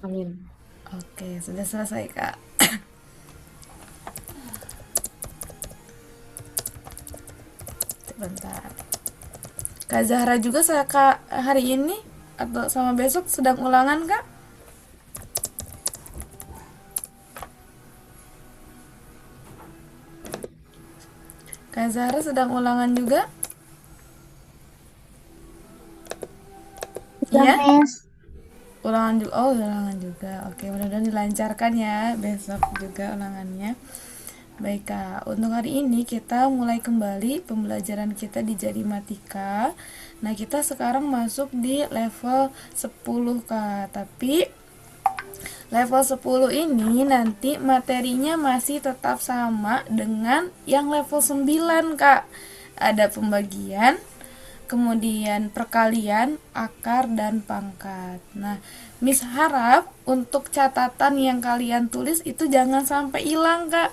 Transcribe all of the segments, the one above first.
Amin. Oke, sudah selesai, Kak. Sebentar. Kak Zahra juga saya Kak hari ini atau sama besok sedang ulangan, Kak? Kak Zahra sedang ulangan juga? Ya, Iya? Miss. Ulangan juga. Oh, ulangan juga. Oke, mudah-mudahan dilancarkan ya besok juga ulangannya. Baik Kak, untuk hari ini kita mulai kembali pembelajaran kita di Jarimatika. Nah, kita sekarang masuk di level 10 Kak. Tapi level 10 ini nanti materinya masih tetap sama dengan yang level 9 Kak. Ada pembagian, kemudian perkalian, akar, dan pangkat. Nah, Miss harap untuk catatan yang kalian tulis itu jangan sampai hilang, Kak.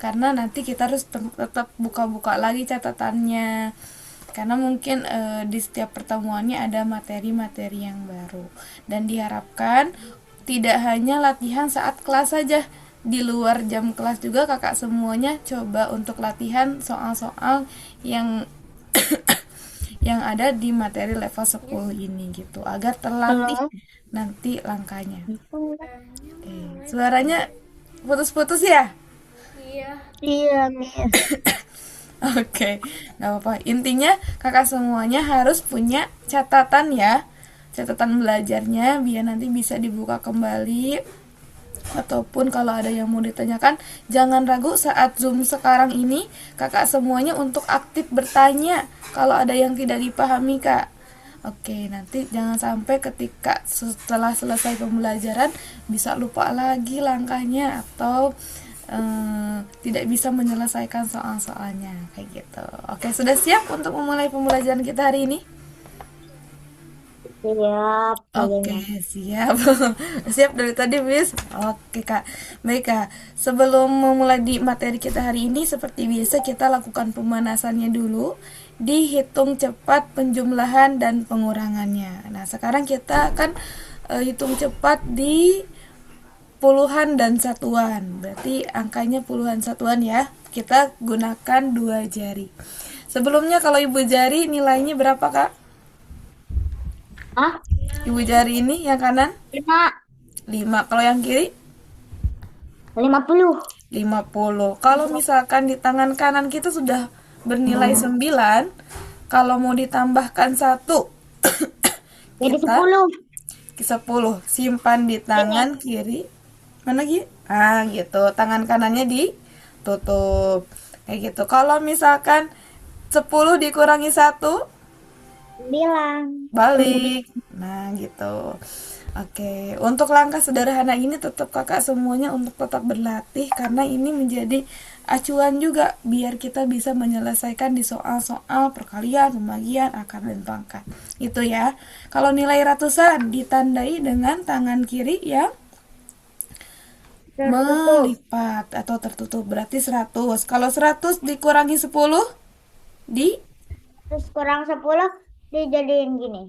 Karena nanti kita harus tetap buka-buka lagi catatannya. Karena mungkin di setiap pertemuannya ada materi-materi yang baru. Dan diharapkan tidak hanya latihan saat kelas saja. Di luar jam kelas juga kakak semuanya coba untuk latihan soal-soal yang yang ada di materi level 10 ini gitu agar terlatih Halo. nanti langkahnya. Suaranya putus-putus ya. Iya, Miss. Oke, nggak apa-apa. Intinya kakak semuanya harus punya catatan ya, catatan belajarnya biar nanti bisa dibuka kembali. Ataupun kalau ada yang mau ditanyakan, jangan ragu saat Zoom sekarang ini, kakak semuanya untuk aktif bertanya kalau ada yang tidak dipahami, Kak. Oke, nanti jangan sampai ketika setelah selesai pembelajaran bisa lupa lagi langkahnya atau tidak bisa menyelesaikan soal-soalnya kayak gitu. Oke, sudah siap untuk memulai pembelajaran kita hari ini? Siap, Oke, kayaknya. siap. Siap dari tadi, Miss. Oke, Kak. Baik, Kak. Sebelum memulai di materi kita hari ini, seperti biasa kita lakukan pemanasannya dulu. Dihitung cepat penjumlahan dan pengurangannya. Nah, sekarang kita akan hitung cepat di puluhan dan satuan. Berarti angkanya puluhan satuan ya. Kita gunakan dua jari. Sebelumnya kalau ibu jari nilainya berapa, Kak? Ah, Ibu jari ini yang kanan 5. Kalau yang kiri 50. 50. Kalau misalkan di tangan kanan kita sudah bernilai 9, kalau mau ditambahkan satu, Jadi kita 10. 10 simpan di Ini. tangan kiri. Mana Gi? Ah, gitu. Tangan kanannya ditutup. Kayak gitu. Kalau misalkan 10 dikurangi satu, Bilang. balik. Nah, gitu. Oke, untuk langkah sederhana ini tetap kakak semuanya untuk tetap berlatih karena ini menjadi acuan juga biar kita bisa menyelesaikan di soal-soal perkalian, pembagian, akar dan pangkat. Itu ya. Kalau nilai ratusan ditandai dengan tangan kiri yang Tertutup. melipat atau tertutup berarti 100. Kalau 100 dikurangi 10 di Terus kurang 10 dijadiin gini.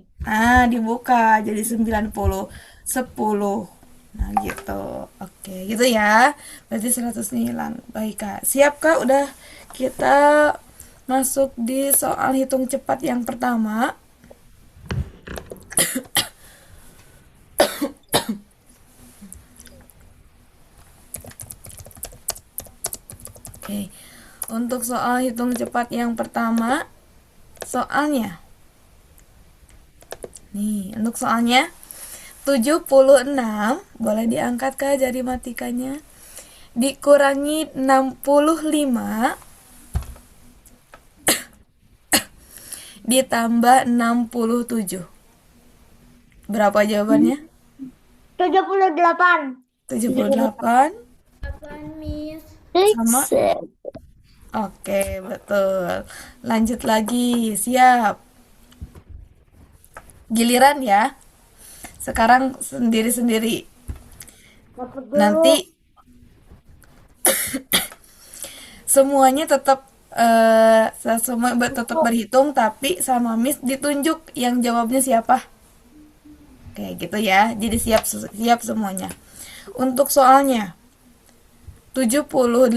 dibuka jadi 90. 10. Nah, gitu. Oke, gitu ya. Berarti 100 nih hilang. Baik, Kak. Siap, Kak? Udah kita masuk di soal hitung cepat yang pertama. Oke. Untuk soal hitung cepat yang pertama, soalnya. Nih, untuk soalnya 76 boleh diangkat Kak jari matikanya. Dikurangi 65 ditambah 67. Berapa jawabannya? 78. 78 sama. Fix. Oke, betul. Lanjut lagi. Siap. Giliran ya. Sekarang sendiri-sendiri. Dapat Nanti dulu. semuanya tetap semua tetap berhitung tapi sama Miss ditunjuk yang jawabnya siapa. Kayak gitu ya. Jadi siap semuanya. Untuk soalnya 78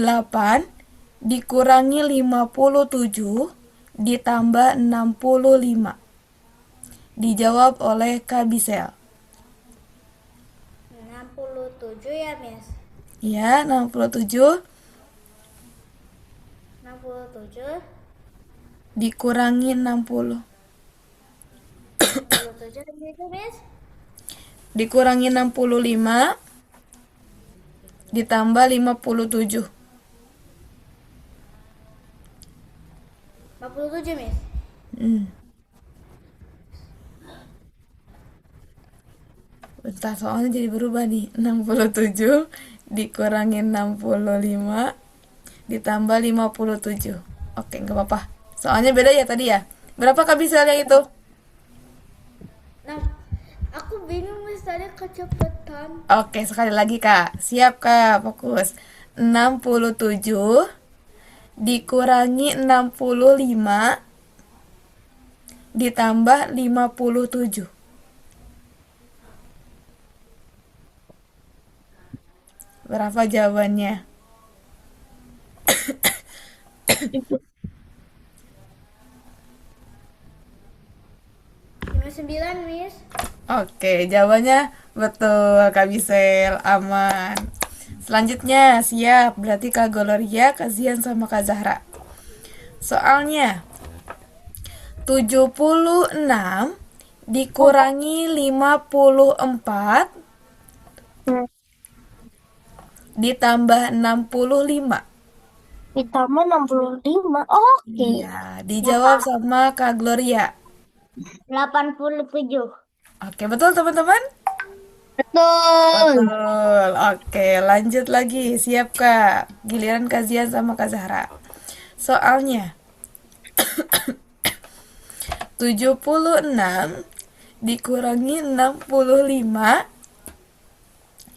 dikurangi 57 ditambah 65. Dijawab oleh Kak Bisel. 67 ya, Miss. Ya, 67 67 dikurangi 60. 67 itu, Miss. Dikurangi 65 ditambah 57. 47, Miss. Bentar, soalnya jadi berubah nih. 67 dikurangi 65 ditambah 57. Oke, nggak apa-apa. Soalnya beda ya tadi ya. Berapa Kak Bisel yang itu? Nah, aku bingung, Miss, tadi kecepatan. Oke, sekali lagi Kak. Siap Kak, fokus. 67 dikurangi 65 ditambah 57. Berapa jawabannya? 9, Miss. Oke, jawabannya betul Kak Bisel, aman. Selanjutnya, siap. Berarti Kak Gloria, Kak Zian, sama Kak Zahra. Soalnya 76 dikurangi 54 ditambah 65. Ditambah 65. Oke. Iya, dijawab sama Kak Gloria. 87. Oke, betul teman-teman? Betul. Betul. Oke, lanjut lagi. Siap Kak. Giliran Kak Zian sama Kak Zahra. Soalnya 76 dikurangi 65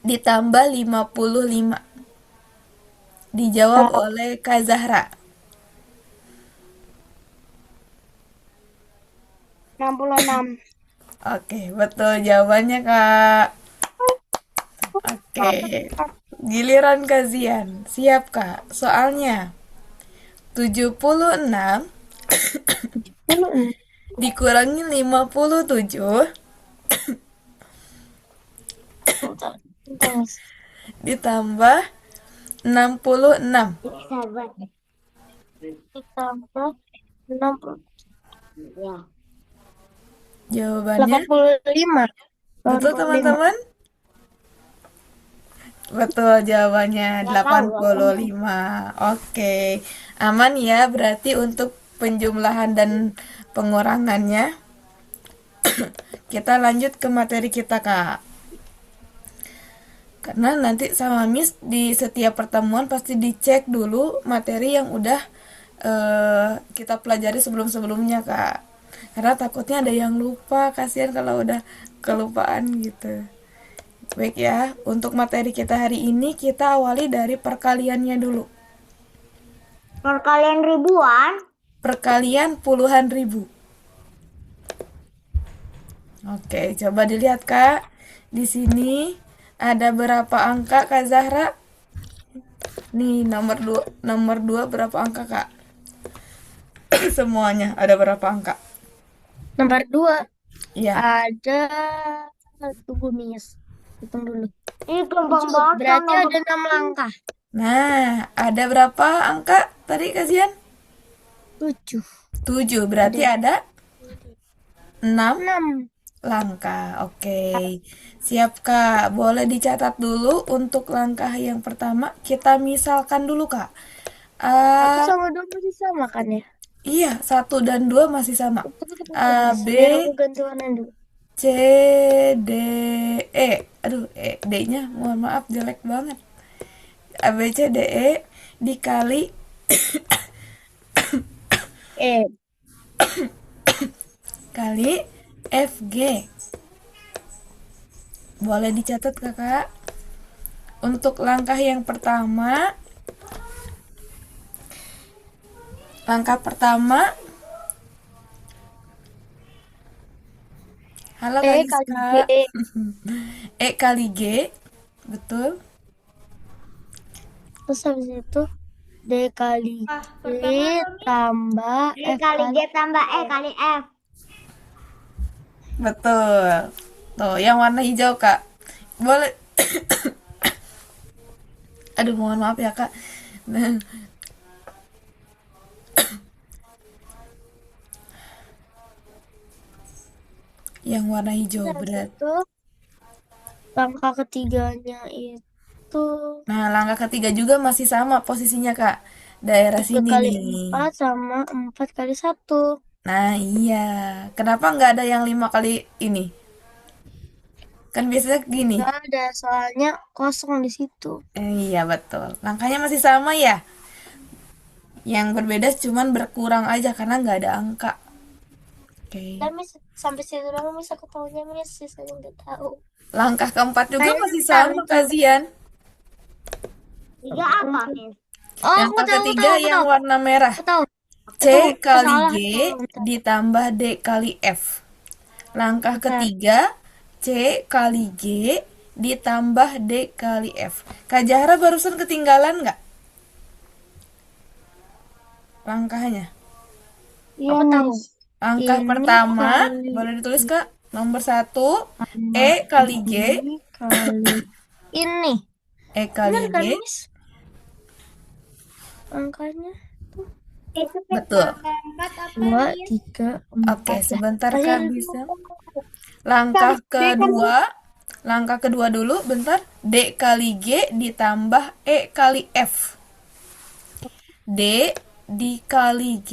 ditambah 55. Dijawab oleh Kak Zahra. 66. Oke, betul jawabannya Kak. Oke, giliran Kak Zian. Siap Kak. Soalnya 76 dikurangi 57 ditambah 66. Sahabat. Ditambah 60. Ya. Jawabannya 85. betul teman-teman? Betul jawabannya Nggak tahu, 85. Oke. Aman ya berarti untuk penjumlahan dan pengurangannya. Kita lanjut ke materi kita, Kak. Karena nanti sama Miss di setiap pertemuan pasti dicek dulu materi yang udah kita pelajari sebelum-sebelumnya, Kak. Karena takutnya ada yang lupa, kasihan kalau udah kelupaan gitu. Baik ya, untuk materi kita hari ini kita awali dari perkaliannya dulu. Perkalian ribuan. Perkalian puluhan ribu. Oke, coba dilihat Kak. Di sini ada berapa angka Kak Zahra? Nih, nomor 2 berapa angka Kak? Semuanya ada berapa angka? Nomor 2. Iya. Ada. Tunggu, Miss. Hitung dulu. Ini gampang banget. Berarti ada 6 langkah. Nah, ada berapa angka tadi Kak Zian? 7. 7, berarti ada 6 6. langkah. Oke. Siap Kak. Boleh dicatat dulu untuk langkah yang pertama. Kita misalkan dulu Kak. 1 sama 2 masih sama kan ya? Iya, 1 dan 2 masih sama. A, B, Biar aku ganti warna dulu. C, D, E. Aduh, D-nya mohon maaf jelek banget. A, B, C, D, E dikali kali F, G. Boleh dicatat Kakak. Untuk langkah yang pertama, Halo E Kak kali Giska. G. E kali G, betul. Terus habis itu D kali G tambah D F kali G kali tambah E F. kali F. Betul. Tuh, yang warna hijau, Kak. Boleh. Aduh, mohon maaf ya, Kak. Nah, yang warna hijau Habis berat. itu langkah ketiganya itu Nah, langkah ketiga juga masih sama posisinya, Kak. Daerah 3 sini kali nih. 4 sama 4 kali 1. Nah, iya. Kenapa nggak ada yang 5 kali ini? Kan biasanya gini. Gak ada, soalnya kosong di situ. Iya, betul. Langkahnya masih sama ya? Yang berbeda cuman berkurang aja karena nggak ada angka. Oke. Dan Miss, sampai situ doang Miss aku tahunya Miss, sisanya nggak tahu. Langkah keempat juga Kayaknya masih tahu sama, itu. Kazian. 3 apa, Miss? Oh, Yang ketiga aku yang tahu. warna merah. Aku tahu. C Itu kali salah. G ditambah D kali F. Langkah Bentar. ketiga, C kali G ditambah D kali F. Kak Zahra barusan ketinggalan nggak langkahnya? Iya, aku tahu. Langkah Ini pertama, kali boleh ditulis Kak? Nomor 1, E kali G, ini kali ini. E kali Benar G. kan Miss? Angkanya Betul. 2, 3, 4. Oke, sebentar Kasih Kak bisa. Langkah kedua dulu, bentar. D kali G ditambah E kali F. D dikali G.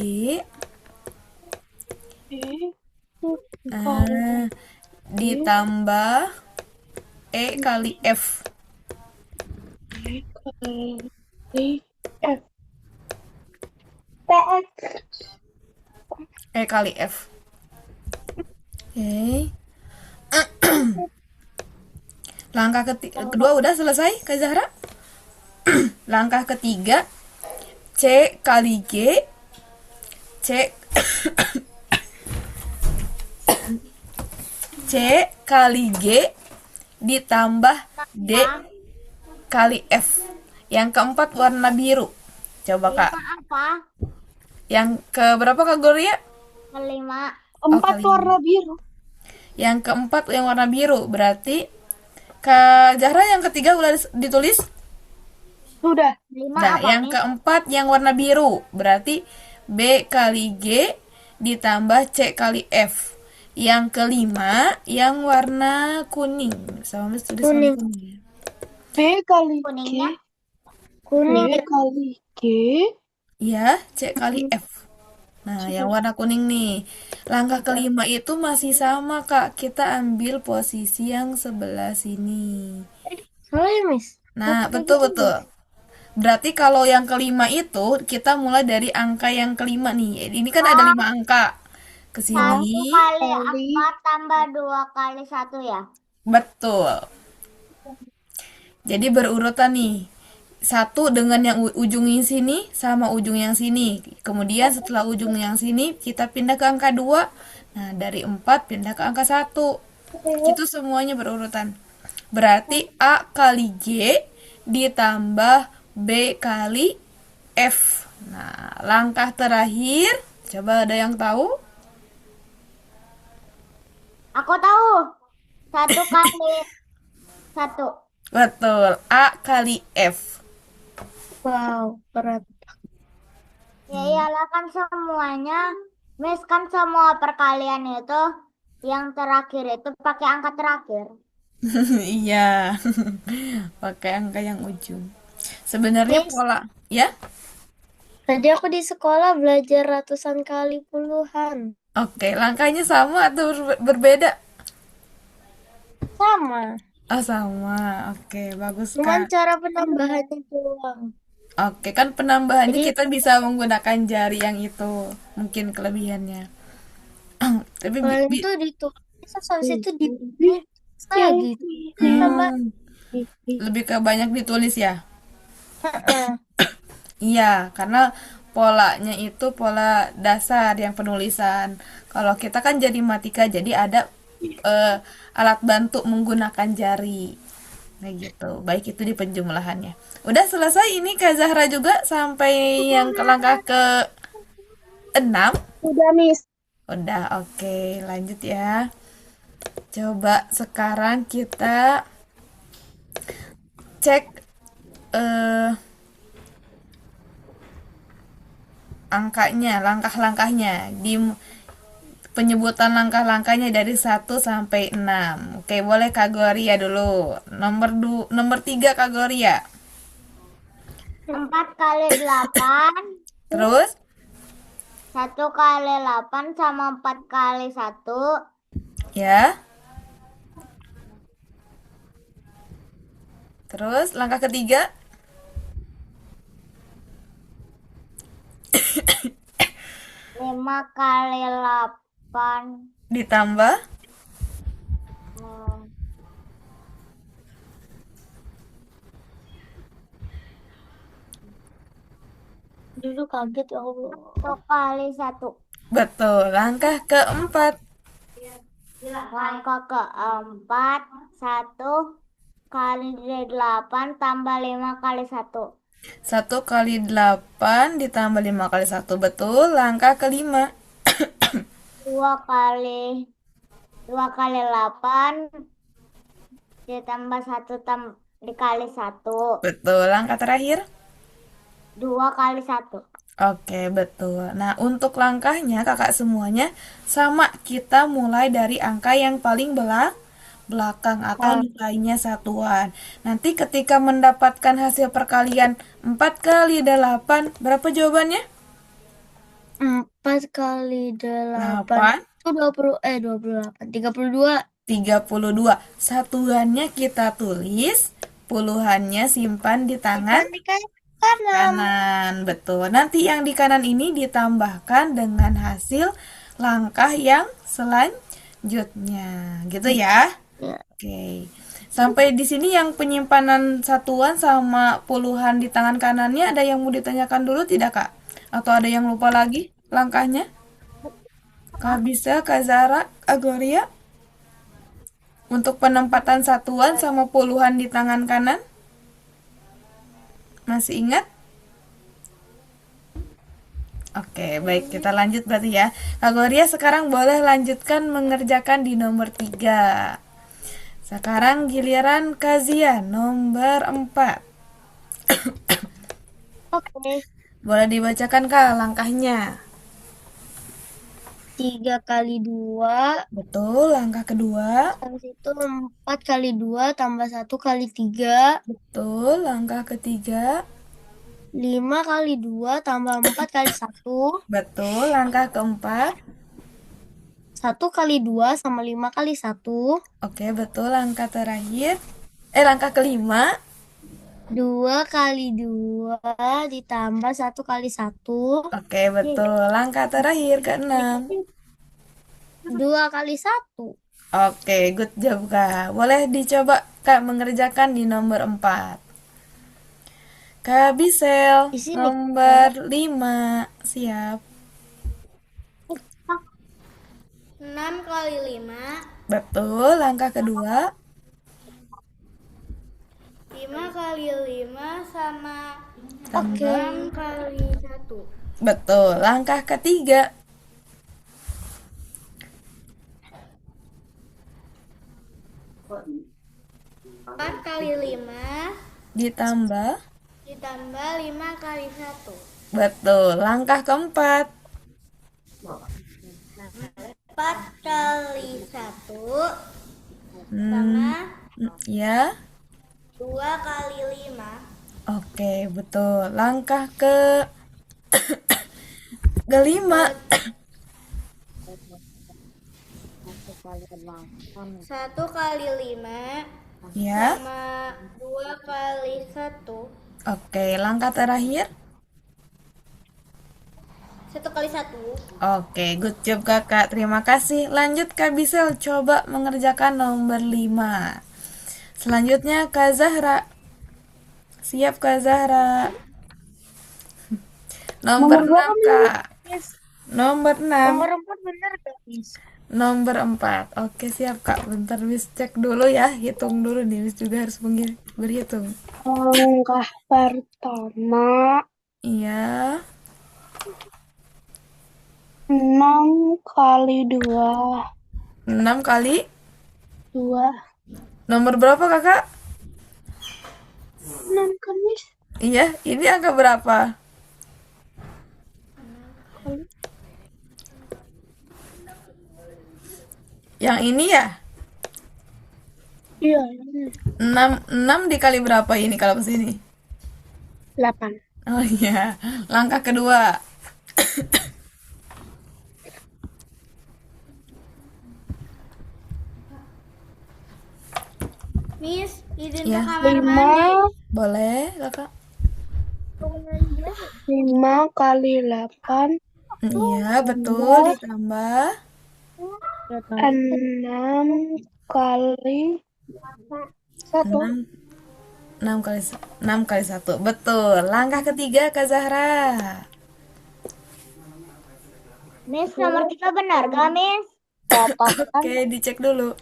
Ditambah E kali F. E kali F. Oke. Langkah kedua udah selesai, Kak Zahra? Langkah ketiga, C kali G, C C kali G ditambah D kali F. Yang keempat warna biru. Coba Kak. Apa? Yang ke berapa Kak Gloria? Kelima. Empat warna biru. Yang keempat yang warna biru. Berarti Kak Zahra yang ketiga udah ditulis? Sudah. 5 Nah, apa, yang Miss? keempat yang warna biru. Berarti B kali G ditambah C kali F. Yang kelima yang warna kuning. Sama Miss tulis warna Kuning. kuning. B kali G, Kuningnya Kuning. B kali G, Ya, C kali F. Nah, yang warna kuning nih. Langkah kelima itu masih sama, Kak. Kita ambil posisi yang sebelah sini. Salah ya Miss? Nah, betul-betul. Berarti kalau yang kelima itu kita mulai dari angka yang kelima nih. Ini kan ada 5 angka. Ke 1 sini. kali 4 tambah 2 kali 1 ya? Betul. Jadi berurutan nih. Satu dengan yang ujung yang sini sama ujung yang sini. Kemudian setelah ujung yang sini kita pindah ke angka 2. Nah, dari 4 pindah ke angka 1. Itu semuanya berurutan. Berarti A kali G ditambah B kali F. Nah, langkah terakhir, coba ada yang tahu? Aku tahu. 1 kali 1. Betul, A kali F. Wow, berat. Ya iyalah kan semuanya. Miss kan semua perkalian itu yang terakhir itu pakai angka terakhir. Iya, pakai angka yang ujung. Sebenarnya Yes. pola, ya? Tadi aku di sekolah belajar ratusan kali puluhan. Oke, langkahnya sama atau berbeda? Sama. Oh, sama. Oke, bagus, Cuman Kak. cara penambahannya doang. Oke, kan penambahannya Jadi- kita bisa menggunakan jari yang itu. Mungkin kelebihannya. Tapi Kalau itu ditulis, habis itu ditulis lagi. Sama. lebih ke banyak ditulis ya? Heeh. Iya, karena polanya itu pola dasar yang penulisan. Kalau kita kan jadi matika, jadi ada alat bantu menggunakan jari. Kayak gitu. Baik itu di penjumlahannya. Udah selesai ini Kak Zahra juga sampai yang ke langkah ke 6. Udah, Miss. Udah, oke. Lanjut ya. Coba sekarang kita cek eh, angkanya, langkah-langkahnya di penyebutan langkah-langkahnya dari 1 sampai 6. Oke, boleh Kak Gloria dulu. Nomor 3 Kak Gloria. 4 kali 8, Terus 1 kali 8 sama 4 kali 1. ya. Terus langkah ketiga 5 kali 8. ditambah Hmm, Dulu kaget ya Allah. 1 kali 1. betul. Langkah keempat Langkah keempat, 1 kali 8 tambah 5 kali 1. 1 kali 8 ditambah 5 kali 1, betul. Langkah kelima 2 kali 8 ditambah 1 dikali 1. betul. Langkah terakhir 2 kali 1. oke, betul. Nah, untuk langkahnya kakak semuanya sama. Kita mulai dari angka yang paling belakang atau nilainya satuan. Nanti ketika mendapatkan hasil perkalian 4 kali 8, berapa jawabannya? 4 kali 8 8 itu 28. 32. 32. Satuannya kita tulis, puluhannya simpan di tangan Kan di kanan. kanan. Betul. Nanti yang di kanan ini ditambahkan dengan hasil langkah yang selanjutnya. Gitu ya. Ya. Oke. Sampai di sini yang penyimpanan satuan sama puluhan di tangan kanannya ada yang mau ditanyakan dulu tidak, Kak? Atau ada yang lupa lagi langkahnya? Kak bisa, Kak Zara, Kak Gloria? Untuk penempatan satuan sama puluhan di tangan kanan? Masih ingat? Oke, baik. Kita lanjut berarti ya. Kak Gloria sekarang boleh lanjutkan mengerjakan di nomor 3. Sekarang giliran Kazia, nomor 4. Oke. Boleh dibacakan Kak langkahnya? 3 kali 2. Betul, langkah kedua. Habis itu 4 kali 2 tambah 1 kali 3. Betul, langkah ketiga. 5 kali 2 tambah 4 kali 1. Betul, langkah keempat. 1 kali 2 sama 5 kali 1. Oke, betul, langkah terakhir. Langkah kelima. 2 kali 2 ditambah 1 kali 1. Oke, betul, langkah terakhir keenam. 2 kali 1. Oke, good job Kak. Boleh dicoba Kak mengerjakan di nomor 4. Kak Bisel, Di sini. nomor 5. Siap. 6 kali 5. Betul, langkah kedua. 5 kali 5 sama Tambah. 6 kali 1. Betul, langkah ketiga. 4 kali 5 Ditambah. ditambah 5 kali 1. Betul, langkah keempat. 4 kali 1 Hmm, sama ya. 2 kali 5. Oke, betul. Langkah kelima. 1 kali 5 Ya. sama 2 kali 1. Oke, langkah terakhir. 1 kali 1. Oke, good job Kakak. Terima kasih. Lanjut Kak Bisel, coba mengerjakan nomor 5. Selanjutnya Kak Zahra. Siap Kak Zahra. Nomor 6 Kak. Nomor 6. Nomor 4 bener gak, Miss? Nomor 4. Oke, siap Kak. Bentar Miss cek dulu ya. Hitung dulu nih. Miss juga harus berhitung. Langkah pertama Iya. 6 kali 2. 6 kali. 2. Nomor berapa Kakak? 6 kan, Miss? Iya, ini angka berapa? Kali. Yang ini ya? Iya, ini 6 dikali berapa ini kalau kesini? 8. Oh iya. Langkah kedua. Miss, izin Ya. ke kamar 5. mandi. Boleh Kakak? 5 kali 8. Iya, betul. Ditambah 6 kali 1. 6. 6 kali 1. Betul. Langkah ketiga Kak Zahra. Miss, nomor 3 benar gak, Miss? Katakan Oke, dicek dulu.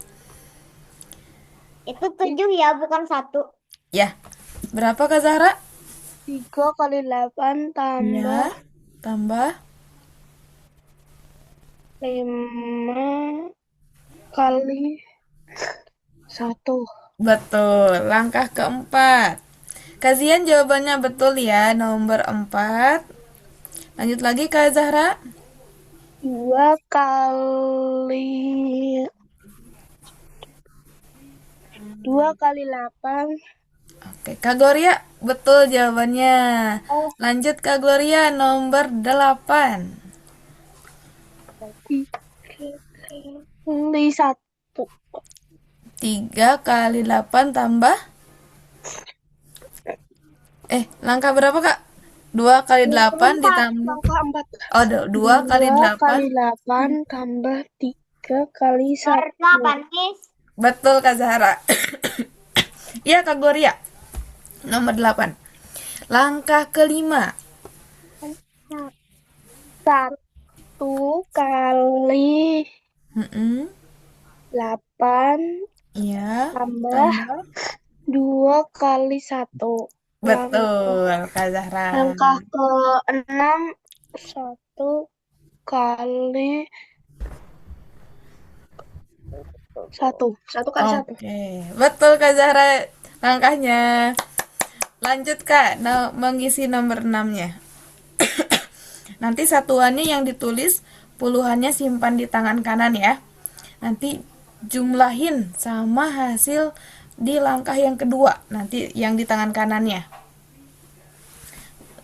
Itu 7 ya, bukan 1. Ya. Berapa Kak Zahra? 3 kali 8 tambah Ya. Tambah 5 kali 1. betul. Langkah keempat. Kajian jawabannya betul ya, nomor 4. Lanjut lagi Kak Zahra. 2 kali 8. Oke, Kak Gloria, betul jawabannya. Lanjut Kak Gloria, nomor 8. 3 kali 1. 3 kali 8 tambah langkah berapa Kak? 2 kali 8 ditambah Langkah 4. 2 kali 2 8. kali 8 tambah 3 kali 1. 8, Miss. Betul Kak Zahra. Iya Kak Gloria. Nomor 8. Langkah kelima. 1 kali Mm-mm. 8 Iya. tambah 2 kali 1. Betul Kak Zahra. Langkah ke-6, 1 kali 1. 1 kali 1. Oke, betul Kak Zahra langkahnya. Lanjut Kak, mengisi nomor 6-nya. Nanti satuannya yang ditulis, puluhannya simpan di tangan kanan ya. Nanti jumlahin sama hasil di langkah yang kedua, nanti yang di tangan kanannya.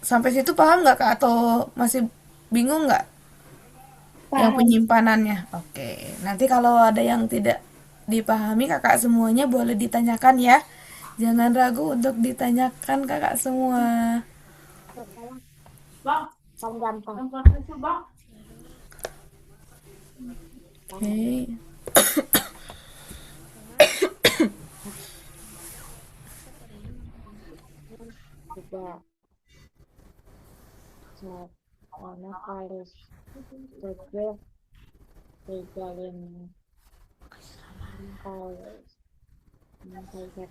Sampai situ paham nggak Kak? Atau masih bingung nggak? Yang Paham. penyimpanannya. Oke, nanti kalau ada yang tidak dipahami kakak semuanya boleh ditanyakan ya. Jangan ragu untuk ditanyakan kakak semua. Gampang. Oke. Tiga. Sama kali 7. 35. Kali 6 kali 1.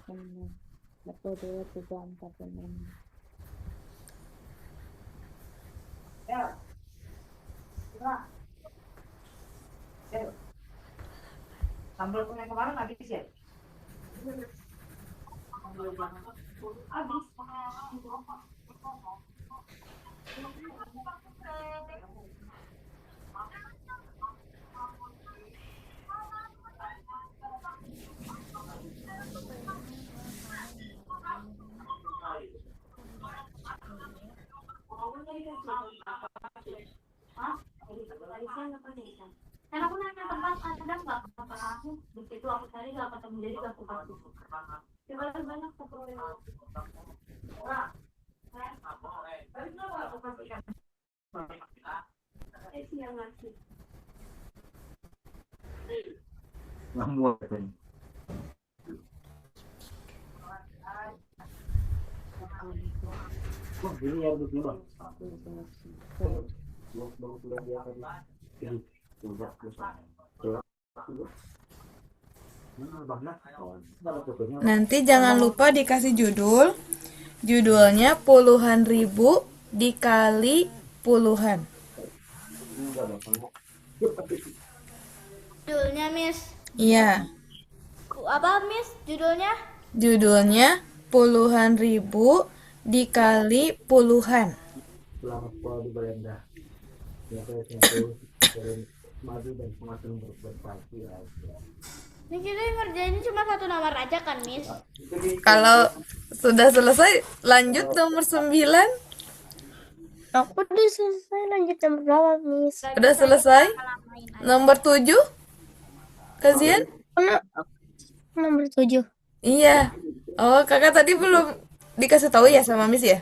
1, 2, 3, 4, 5. Sambal yang kemarin habis ya? Habis. Karena aku nanya tempat ada nggak tempat aku di situ aku cari nggak ketemu jadi nggak aku kasih. Coba banyak keperluan. Yang ngasih. Wah, ini ya betul. Dua, Nanti jangan lupa dikasih judul. Judulnya puluhan ribu dikali puluhan. Judulnya Miss. Iya, Apa Miss judulnya? judulnya puluhan ribu dikali puluhan. Ini kita ngerjainnya cuma satu nomor aja kan Miss? Kalau sudah selesai, lanjut nomor 9. Aku udah selesai, lanjut nomor berapa, Miss? Udah selesai? Nomor 7? Kasihan? Nomor 7. Iya. Oh, kakak tadi belum dikasih tahu ya sama Miss ya?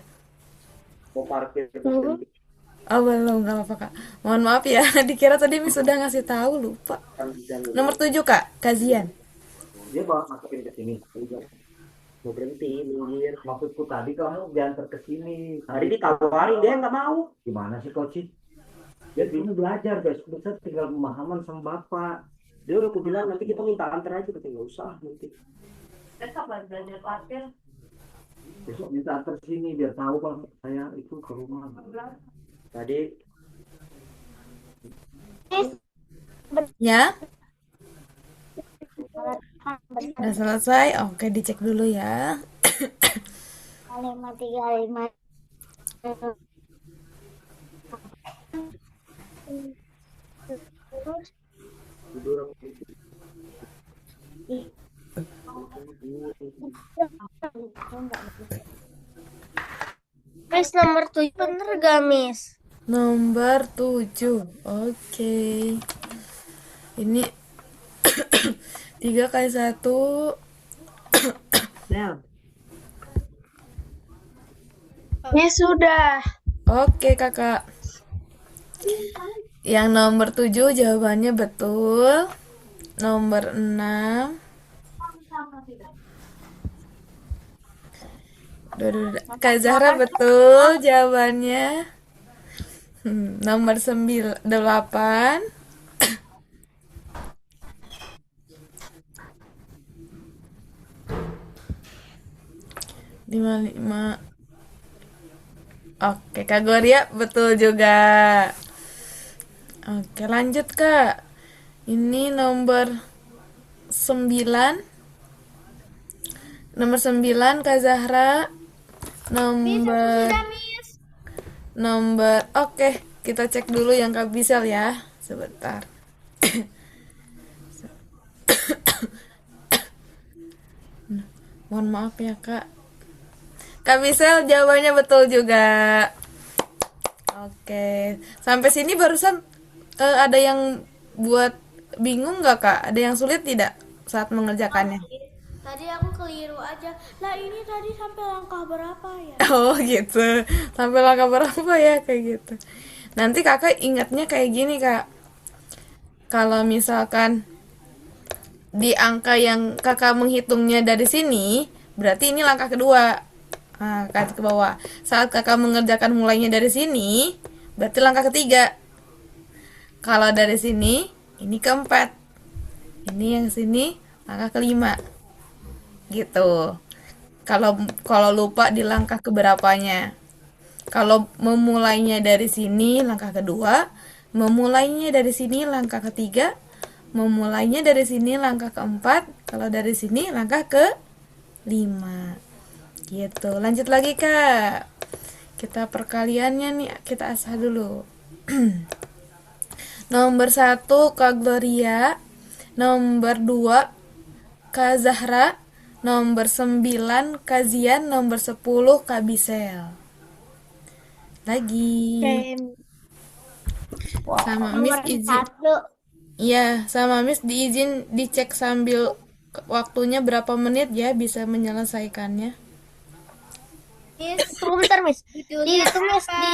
Oh, belum, nggak apa-apa kak. Mohon maaf ya, dikira tadi Miss sudah ngasih tahu, lupa. Nomor 7 kak, kajian. Dia bawa masukin ke sini. Mau berhenti, minggir. Maksudku tadi kamu diantar ke sini. Tadi ditawarin, dia nggak mau. Gimana sih coach? Dia dulu belajar, guys. Bisa tinggal pemahaman sama bapak. Dia udah aku bilang nanti kita minta antar aja, kita nggak usah nanti. Besok belajar parkir. Besok minta antar sini biar tahu bang saya itu ke rumah. Tadi Ya, udah selesai. Oke, dicek dulu ya. Kalimat 35. Miss, nomor 7 bener gak, Miss? Nomor 7. Oke. Ini 3 kali 1. Miss sudah. Oke, kakak. Yang nomor 7 jawabannya betul. Nomor 6. Kak Zahra betul jawabannya. Nomor 8. Lima. Oke, Kak Gloria betul juga. Oke, lanjut Kak. Ini nomor 9. Nomor 9 Kak Zahra. Nomor oke, kita cek dulu yang Kak Bisel ya. Sebentar. Mohon maaf ya Kak. Kak Bisel jawabannya betul juga. Oke, sampai sini barusan ada yang buat bingung nggak Kak? Ada yang sulit tidak saat mengerjakannya? Tadi aku keliru aja. Lah ini tadi sampai langkah berapa ya? Oh gitu, sampai langkah berapa ya kayak gitu. Nanti kakak ingatnya kayak gini Kak. Kalau misalkan di angka yang kakak menghitungnya dari sini, berarti ini langkah kedua. Nah, ke bawah. Saat kakak mengerjakan mulainya dari sini, berarti langkah ketiga. Kalau dari sini, ini keempat. Ini yang sini langkah kelima. Gitu. Kalau lupa di langkah keberapanya. Kalau memulainya dari sini langkah kedua, memulainya dari sini langkah ketiga, memulainya dari sini langkah keempat, kalau dari sini langkah ke-5. Gitu. Lanjut lagi Kak. Kita perkaliannya nih, kita asah dulu. Nomor 1 Kak Gloria, nomor 2 Kak Zahra, nomor 9 Kak Zian, nomor 10 Kak Bisel. Lagi. Sama Miss izin. Iya, sama Miss diizin dicek sambil waktunya berapa menit ya bisa menyelesaikannya. Miss, Sebentar, Miss. judulnya Itu, Miss, apa? di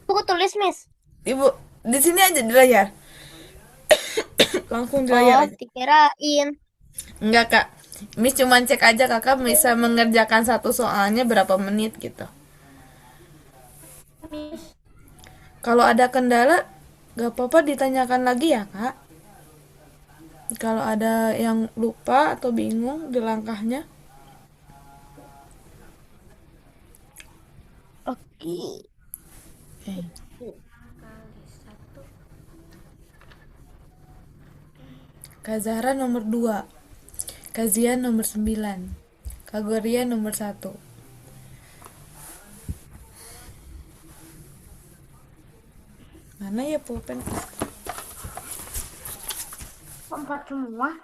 buku tulis, Miss. Ibu, di sini aja di layar. Langsung di layar aja. Dikirain. Enggak, Kak. Miss cuman cek aja kakak bisa mengerjakan satu soalnya berapa menit gitu. Miss, Kalau ada kendala, gak apa-apa ditanyakan lagi ya, Kak. Kalau ada yang lupa atau bingung di langkahnya. Oke. Oke. Kak Zahra nomor 2, Kak Zian nomor 9, Kak Goria nomor 1. Mana ya pulpen? Empat semua.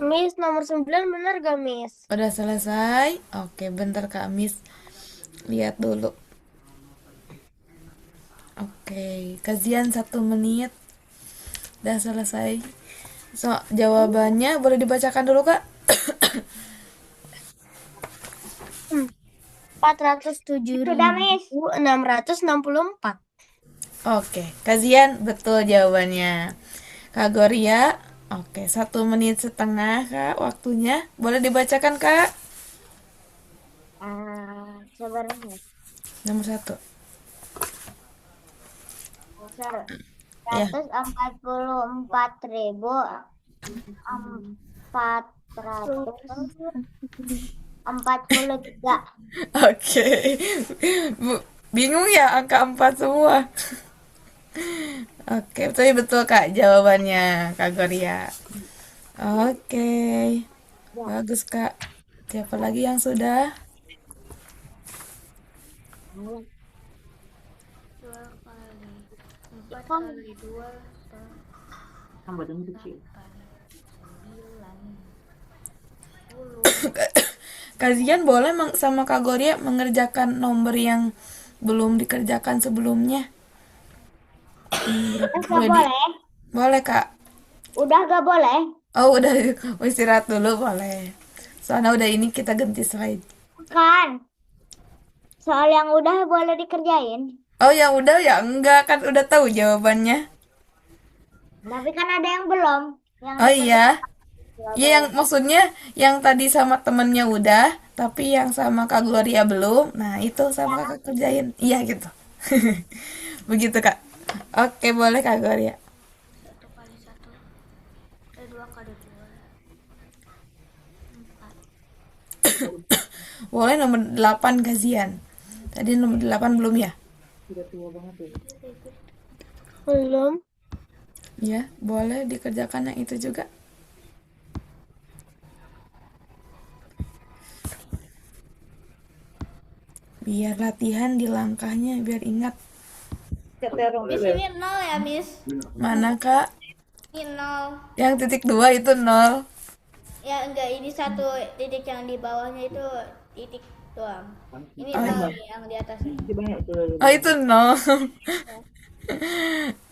Miss nomor 9 bener gak, Miss? Udah selesai? Oke, bentar Kak Miss lihat dulu. Oke, kajian 1 menit. Udah selesai. So, jawabannya boleh dibacakan dulu Kak? 407.664. Oke, kajian betul jawabannya. Kak Goria, oke, 1 menit setengah Kak waktunya. Boleh dibacakan Kak? Sabar nih. Nomor 1. 144.443. Oke. Bingung ya angka 4 semua. Oke, tapi betul Kak jawabannya Kak Goria. Oke. Bagus Kak. Siapa lagi yang sudah? Kajian boleh sama Kak Goria mengerjakan nomor yang belum dikerjakan sebelumnya. Boleh. Boleh Kak. Udah gak boleh? Oh udah istirahat dulu boleh. Soalnya udah ini kita ganti slide. Kan. Soal yang udah boleh dikerjain. Oh yang udah ya enggak kan udah tahu jawabannya. Tapi kan ada yang belum. Oh iya. Iya yang maksudnya yang tadi sama temennya udah, tapi yang sama Kak Gloria belum. Nah itu sama Kakak kerjain. Iya gitu. Begitu Kak. Oke boleh Kak Gloria. 2 kali 2 4. Boleh nomor 8 gazian. Tadi nomor 8 belum ya? Belum. Ya, boleh dikerjakan yang itu juga. Biar latihan di langkahnya, biar ingat. Di sini 0 ya, Miss. Mana Kak? Ini 0. Yang titik 2 itu 0. Ya enggak, ini 1 titik yang di bawahnya itu titik doang. Ini 0 nih yang di atasnya. Oh itu 0.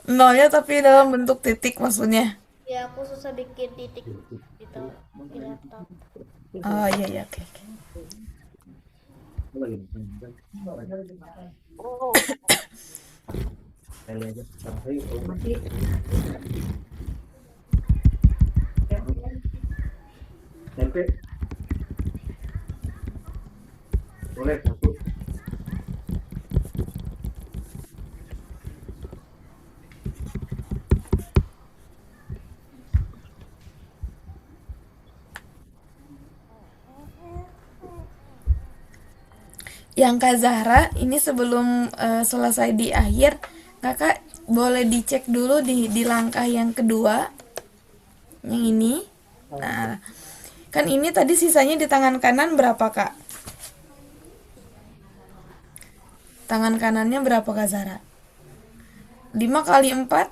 Nolnya tapi dalam bentuk titik maksudnya. Ya aku susah bikin titik gitu di laptop. Oh iya iya oke. Boleh satu. Yang Kak Zahra ini sebelum selesai di akhir, Kakak boleh dicek dulu di langkah yang kedua. Yang ini. Nah, kan ini tadi sisanya di tangan kanan berapa, Kak? Tangan kanannya berapa, Kak Zahra? 5 kali 4?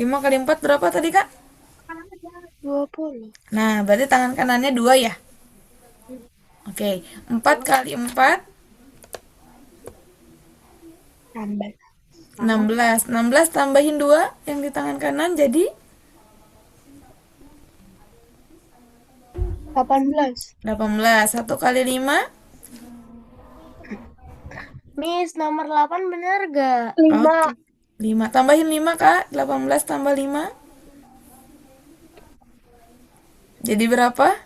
5 kali 4 berapa tadi, Kak? 20. Nah, berarti tangan kanannya 2 ya? Oke, 4 kali 4, Tambah 16. 16 tambahin 2 yang di tangan kanan jadi 18. 18. 1 kali 5, Miss, nomor 8 bener gak? 5. 5. Tambahin 5, Kak. 18 tambah 5. Jadi berapa?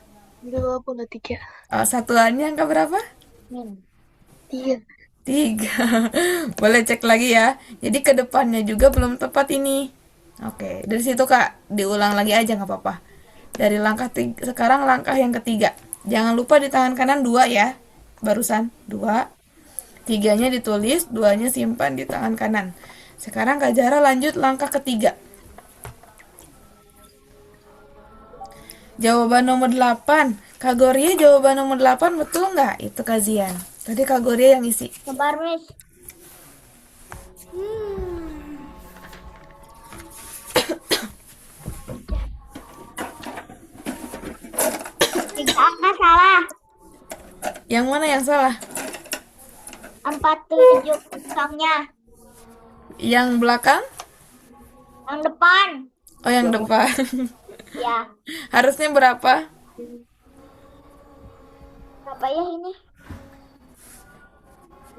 23. Satuannya angka berapa? 3. 3. Boleh cek lagi ya. Jadi ke depannya juga belum tepat ini. Oke, dari situ Kak, diulang lagi aja nggak apa-apa. Dari langkah sekarang langkah yang ketiga. Jangan lupa di tangan kanan 2 ya. Barusan 2. 3-nya ditulis, 2-nya simpan di tangan kanan. Sekarang Kak Zahra lanjut langkah ketiga. Jawaban nomor 8. Kak Goria jawaban nomor 8 betul nggak? Itu kajian. Tadi Kak Goria yang isi. Sebar, Miss. Tiga angka salah. Yang mana yang salah? 47 kosongnya. Yang belakang? Yang depan. Oh, yang depan. Ya. Harusnya berapa? Apa ya ini?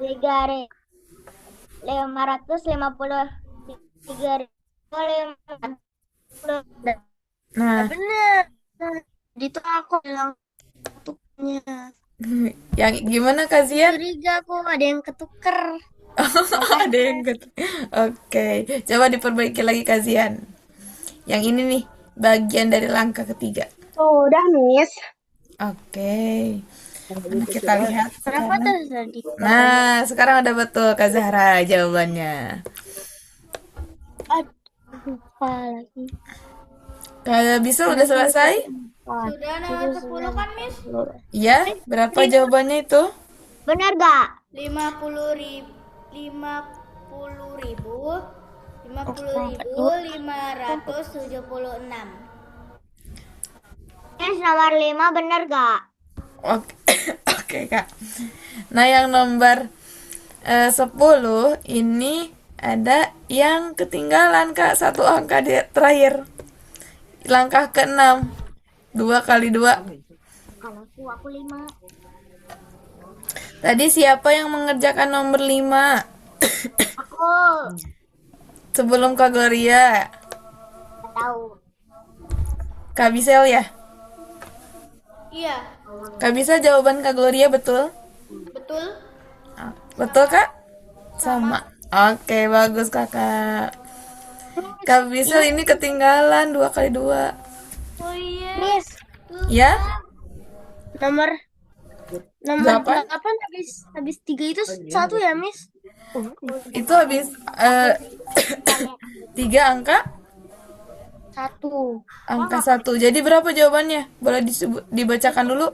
3.553.550. Nah, Bener. Itu aku bilang ketuknya. yang gimana Kak Zian? Curiga aku ada yang ketuker. Ada yang Oke, coba diperbaiki lagi Kak Zian. Yang ini nih, bagian dari langkah ketiga. Oh, udah, Miss. Oke. Nah, kita lihat Kenapa sekarang. tuh tadi? Nah, sekarang udah betul Kak Zahra jawabannya. Lupa lagi. Kak Bisul udah selesai? Sudah nomor 10 kan, Miss? Ya, berapa jawabannya itu? Benar gak? 50.576. Miss, nomor 5 benar gak? Oke, oke Kak. Nah, yang nomor 10 ini ada yang ketinggalan Kak, satu angka di terakhir. Langkah ke-6. 2 kali 2. Kalau aku 5. Tadi siapa yang mengerjakan nomor 5? Aku Sebelum Kak Gloria. nggak tahu. Kak Bisel ya? Iya, Kak Bisa jawaban Kak Gloria betul? betul. Betul Kak? Sama. Oke, bagus Kakak. Kak Bisel ini ketinggalan 2 kali 2. Oh iya. Miss, Ya? Nomor Delapan? 8 habis 3 itu 1 ya, Miss? Itu habis 3 angka? 1. Angka 1. Jadi berapa jawabannya? Boleh dibacakan dulu?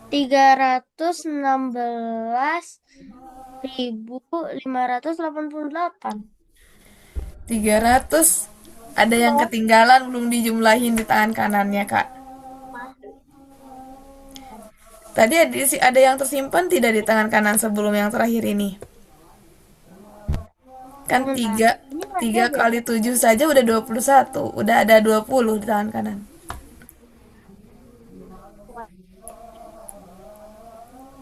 316.588. 300. Ada yang ketinggalan belum dijumlahin di tangan kanannya, Kak. Tadi ada yang tersimpan tidak di tangan kanan sebelum yang terakhir ini? Kan 3 kali 7 saja udah 21. Udah ada 20 di tangan kanan.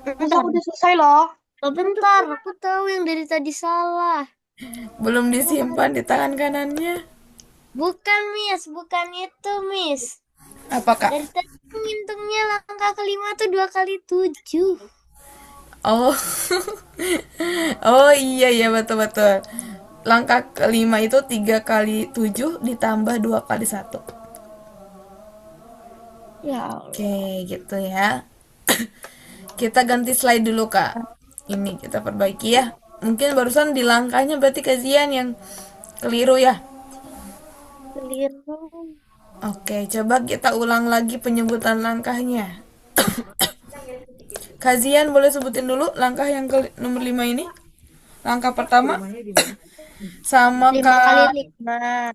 Udah selesai loh. Oh, bentar, aku tahu yang dari tadi salah. Belum disimpan di tangan kanannya. Bukan, Miss, bukan itu, Miss. Apa, Kak? Dari tadi ngitungnya langkah kelima tuh 2 kali 7. Oh. Oh iya betul. Langkah kelima itu 3 kali 7 ditambah 2 kali 1. Ya, Oke, gitu ya. Kita ganti slide dulu, Kak. Ini kita perbaiki ya. Mungkin barusan di langkahnya berarti kajian yang keliru ya. keliru. Oke, coba kita ulang lagi penyebutan langkahnya. Kajian boleh sebutin dulu langkah yang nomor 5 ini. Langkah pertama sama 5 Kak kali 5.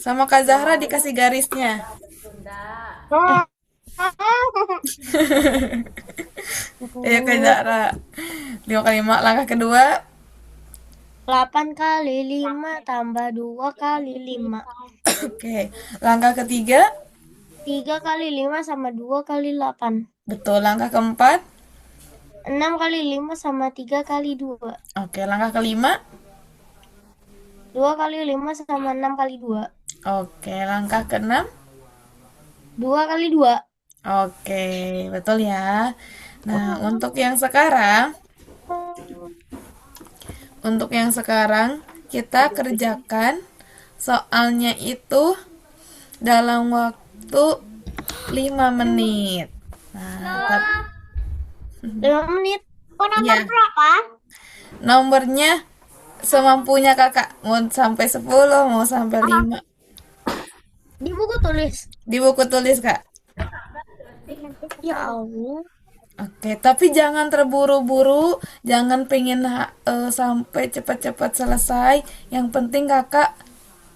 sama Kak Zahra dikasih garisnya. Ya Kak Zara. 5 kali 5. Langkah kedua. 8 kali 5 tambah 2 kali 5. Oke. Langkah ketiga. 3 kali 5 sama 2 kali 8. Betul. Langkah keempat. 6 kali 5 sama 3 kali 2. Oke. Langkah kelima. 2 kali 5 sama 6 kali 2. Oke. Langkah keenam. 2 kali 2. Oke. Betul ya. Nah, untuk yang sekarang kita kerjakan soalnya itu dalam waktu 5 menit. Nah, 5 menit. Kok nomor iya, berapa? nomornya semampunya kakak. Mau sampai 10, mau sampai 5. Di buku tulis. Di buku tulis kak. Ya Allah. Oke, tapi jangan terburu-buru, jangan pengen sampai cepat-cepat selesai. Yang penting kakak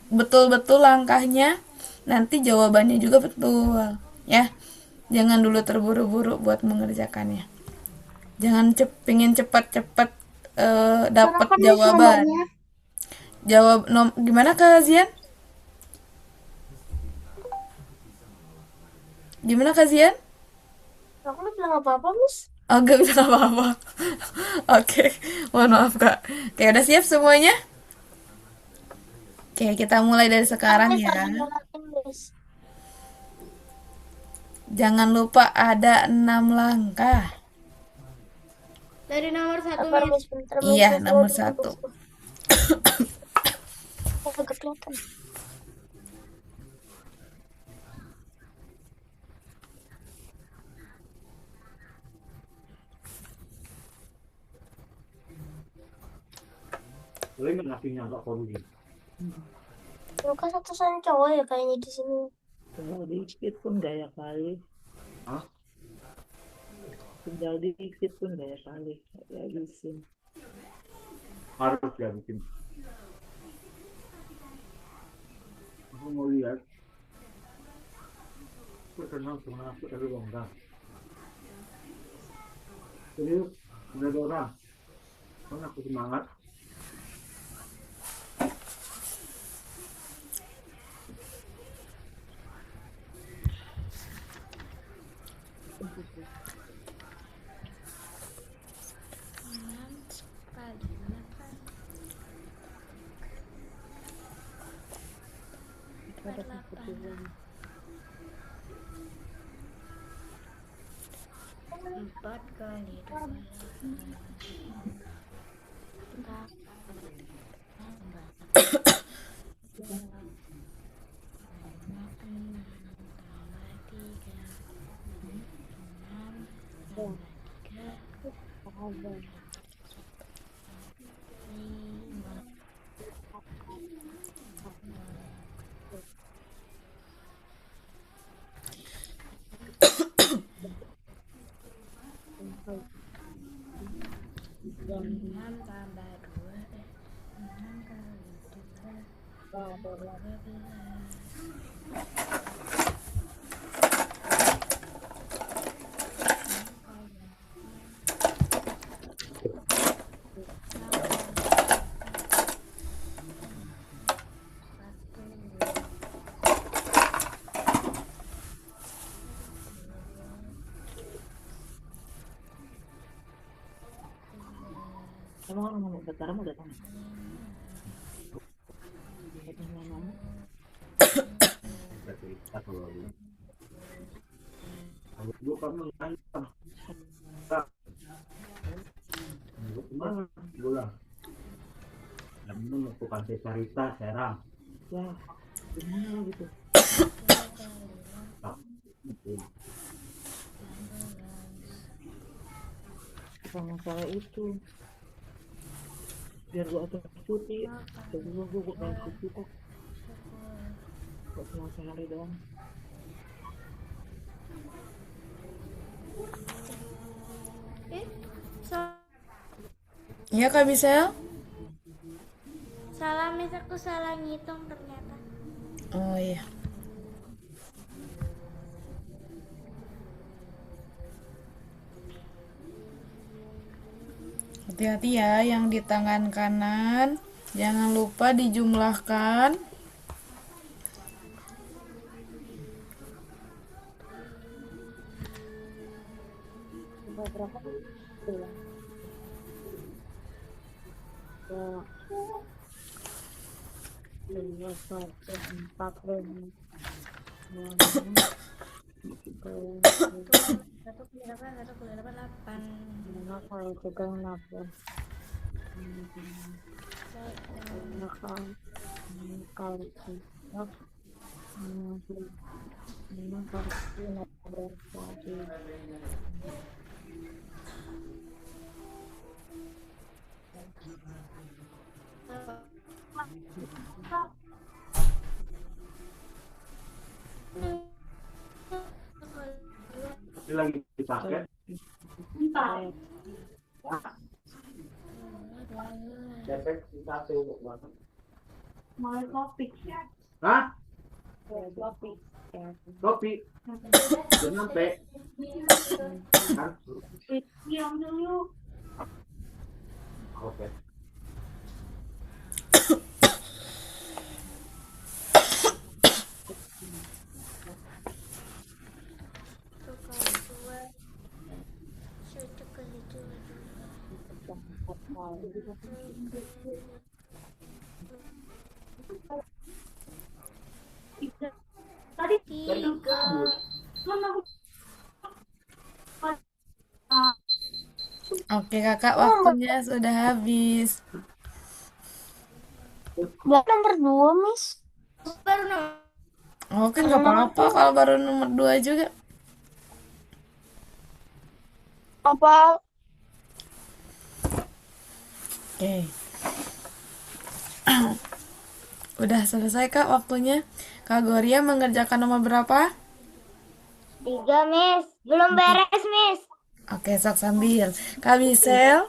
betul-betul langkahnya, nanti jawabannya juga betul, ya. Jangan dulu terburu-buru buat mengerjakannya. Jangan pengen cepat-cepat dapat jawaban. Gimana Kak Zian? Gimana Kak Zian? Aku nggak bilang apa-apa, Miss. Oh, gak bisa apa-apa. Oke, mohon maaf kak. Oke, udah siap semuanya? Oke, kita mulai dari sekarang Miss, ya. lagi jelasin, Miss. Jangan lupa ada 6 langkah. Dari nomor 1, Sabar, Miss. Miss. Bentar, Miss. Iya, Miss. nomor Tunggu, 1. tunggu. Agak kelihatan. Lo ingat ngasihnya nggak korupsi? Lu kan satu-satunya cowok ya kayaknya di sini. Tinggal dikit pun gaya kali. Hah? Tinggal dikit pun gaya kali. Ya habisin. Harus ya bikin. Aku mau lihat. Aku kenal sama aku dari longgar. Jadi udah ada orang. Kan aku semangat. Emang orang mau Betara mau datang? Cerita kalau dulu kamu nanya. Kemana? Bola. Kamu bukan cerita Serang. Ya, gimana gitu? Bukan masalah itu. Biar gua ada cuti. Jadi gua pengen cuti kok. Gak cuma sehari doang. Iya Kak Bisel? Salah, Miss. Aku salah ngitung ternyata. Oh iya. Hati-hati ya yang di tangan kanan. Jangan lupa dijumlahkan. Berapa? Dua. Dua. Lima, satu, empat, lima. Satu kali delapan. Lima kali tiga, 16. Lima kali tiga, 16. Lima kali 15 lagi. Ini lagi dipakai. Efek satu banget. Mau kopi. Hah? Kopi. Kopi. Jangan sampai. Hah? Yang dulu. Oke. Tadi Tiga. Oke kakak, waktunya sudah habis. Nomor 2, Miss. Baru nomor. Oke, nggak apa-apa kalau baru nomor 2 juga. Apa? Oke. Udah selesai kak waktunya. Kak Gloria mengerjakan nomor berapa? 3, Miss. Belum beres, Miss. Oke, sok sambil. Kak Bisel,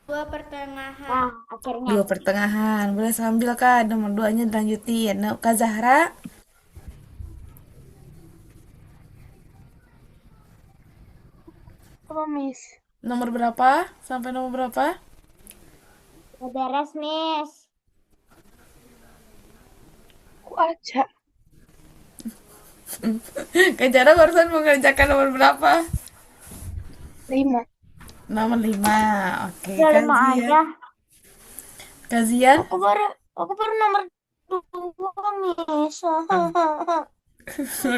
2 pertengahan. Nah, akhirnya. 2 pertengahan. Boleh sambil kak, nomor 2-nya dilanjutin. Nah, Kak Zahra, Apa, Miss? nomor berapa? Sampai nomor berapa? Udah beres, Miss. Aku aja. Kak Zahra barusan mengerjakan nomor berapa? 5. Nomor 5. Oke, Udah Kak 5 aja. Zian. Kak Zian, Aku baru nomor 2, Miss.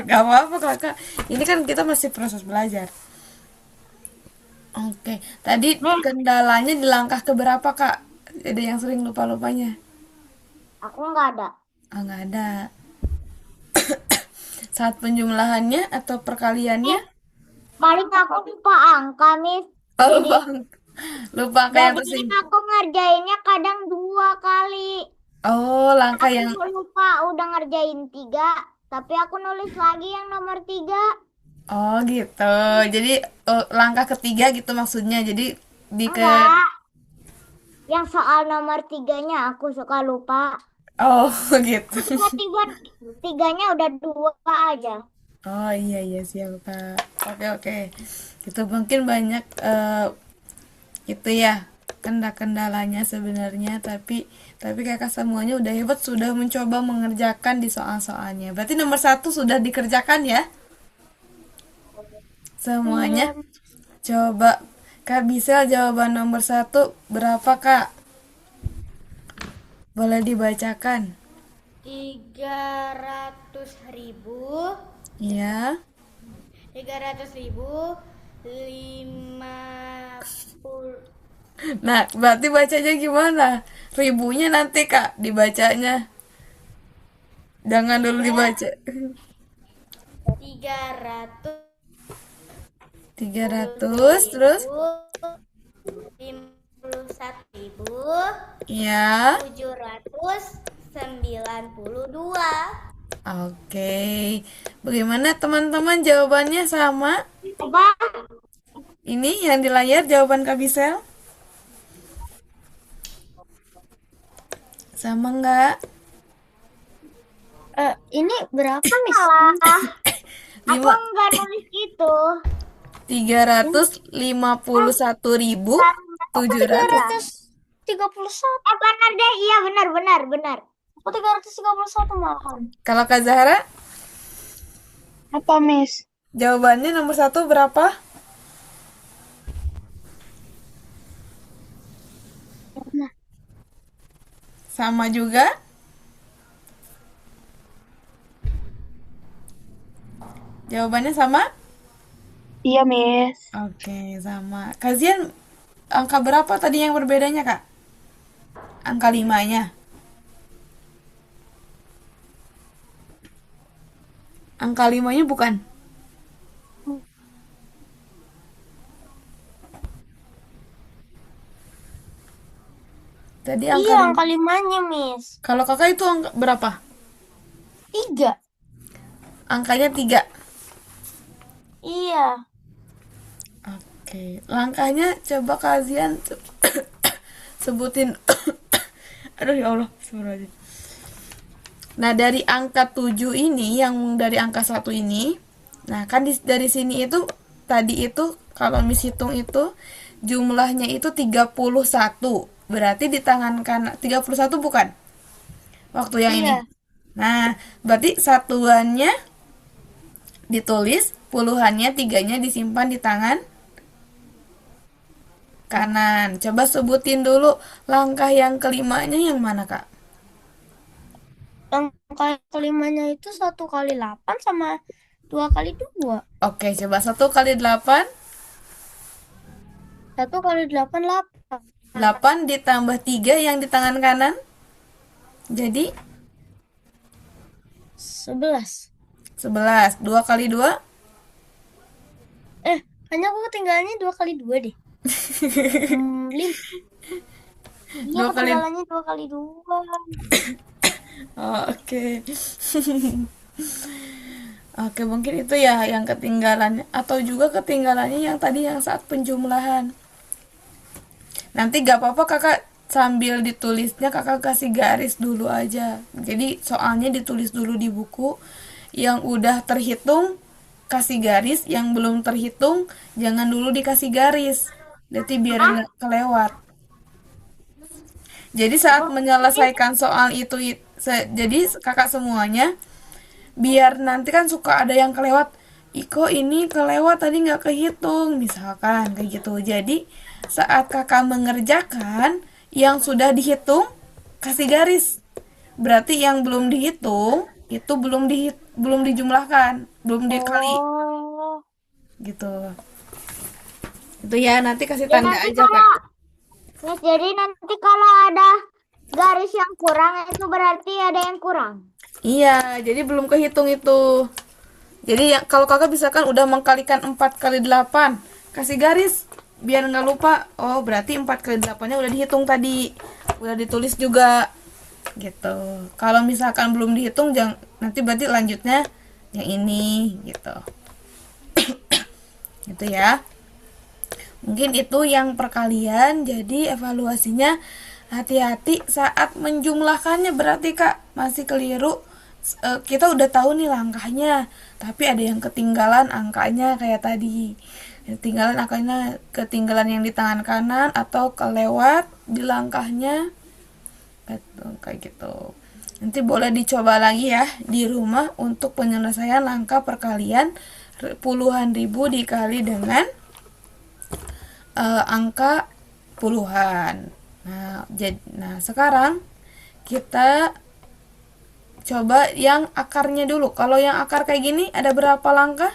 gak apa-apa kakak. Ini kan kita masih proses belajar. Oke, tadi kendalanya di langkah keberapa kak? Ada yang sering lupa-lupanya? Aku nggak ada. Ah, nggak ada. Saat penjumlahannya atau perkaliannya? Paling aku lupa angka, Miss. Oh, bang. Lupa angka yang Jadi tersing. aku ngerjainnya kadang 2 kali. Oh, langkah yang... Aku lupa udah ngerjain 3, tapi aku nulis lagi yang nomor 3. Oh, gitu. Jadi, langkah ketiga gitu maksudnya. Jadi, di ke... Enggak. Yang soal nomor 3-nya aku suka lupa. Oh, gitu. Tiga, 3-nya udah 2 aja. Oh, iya, siap, Kak. Oke. Itu mungkin banyak itu ya kendalanya sebenarnya, tapi kakak semuanya udah hebat, sudah mencoba mengerjakan di soal-soalnya. Berarti nomor 1 sudah dikerjakan ya semuanya. Coba Kak Bisel, jawaban nomor 1 berapa kak? Boleh dibacakan? 300.000. Ya. 300.000 50. Nah, berarti bacanya gimana? Ribunya nanti kak dibacanya. Jangan dulu dibaca. 300 terus 51.792. ya. Oke. Bagaimana teman-teman, jawabannya sama? Apa? Ini yang di layar jawaban Kak Bisel? Sama nggak? Ini berapa, Miss? Salah. Aku Lima. nggak nulis gitu. 351.700. 331. Benar deh, iya benar. Aku 331 malahan. Kalau Kak Zahra, Apa, Miss? jawabannya nomor 1 berapa? Sama juga? Jawabannya sama? Iya, Miss. Oke, sama. Kajian angka berapa tadi yang berbedanya, Kak? Angka 5-nya. Angka 5-nya bukan? Tadi angka Iya, angka 5-nya, Miss. Kalau kakak itu angka berapa? 3. Angkanya 3. Iya. Oke, langkahnya coba kalian sebutin. Aduh ya Allah, astagfirullahaladzim. Nah, dari angka 7 ini, yang dari angka 1 ini, nah kan dari sini itu, tadi itu, kalau Miss hitung itu, jumlahnya itu 31. Berarti di tangan kanan, 31 bukan? Waktu yang ini. Iya. Nah, berarti satuannya ditulis, puluhannya, 3-nya disimpan di tangan kanan. Coba sebutin dulu langkah yang kelimanya yang mana, Kak? Angka kelimanya itu 1 kali 8 sama 2 kali 2. Oke, coba 1 kali 8. 1 kali 8, 8. 8 ditambah 3 yang di tangan kanan. Jadi 11. 11. 2 kali 2. Hanya aku ketinggalannya 2 kali 2 deh. 5. Iya, 2 kali. ketinggalannya 2 kali 2. Oh, oke. Oke, mungkin itu ya yang ketinggalannya, atau juga ketinggalannya yang tadi yang saat penjumlahan. Nanti gak apa-apa kakak sambil ditulisnya kakak kasih garis dulu aja. Jadi soalnya ditulis dulu di buku. Yang udah terhitung kasih garis, yang belum terhitung jangan dulu dikasih garis. Nanti biar nggak kelewat. Jadi saat menyelesaikan soal itu, jadi kakak semuanya, biar nanti kan suka ada yang kelewat. Iko ini kelewat tadi nggak kehitung, misalkan kayak gitu. Jadi saat kakak mengerjakan yang sudah dihitung kasih garis. Berarti yang belum dihitung itu belum dijumlahkan, belum dikali Oh. gitu. Itu ya, nanti kasih Ya, tanda nanti aja, Kak. Miss, jadi nanti kalau ada garis yang kurang itu berarti ada yang kurang. Iya, jadi belum kehitung itu. Jadi kalau kakak misalkan udah mengkalikan 4 kali 8, kasih garis biar nggak lupa. Oh, berarti 4 kali 8-nya udah dihitung tadi. Udah ditulis juga. Gitu. Kalau misalkan belum dihitung, nanti berarti lanjutnya yang ini gitu. Gitu ya. Mungkin itu yang perkalian. Jadi evaluasinya hati-hati saat menjumlahkannya, berarti Kak masih keliru. Kita udah tahu nih langkahnya, tapi ada yang ketinggalan angkanya kayak tadi. Ketinggalan yang di tangan kanan atau kelewat di langkahnya. Betul, kayak gitu. Nanti boleh dicoba lagi ya di rumah untuk penyelesaian langkah perkalian puluhan ribu dikali dengan angka puluhan. Nah, sekarang kita coba yang akarnya dulu. Kalau yang akar kayak gini ada berapa langkah?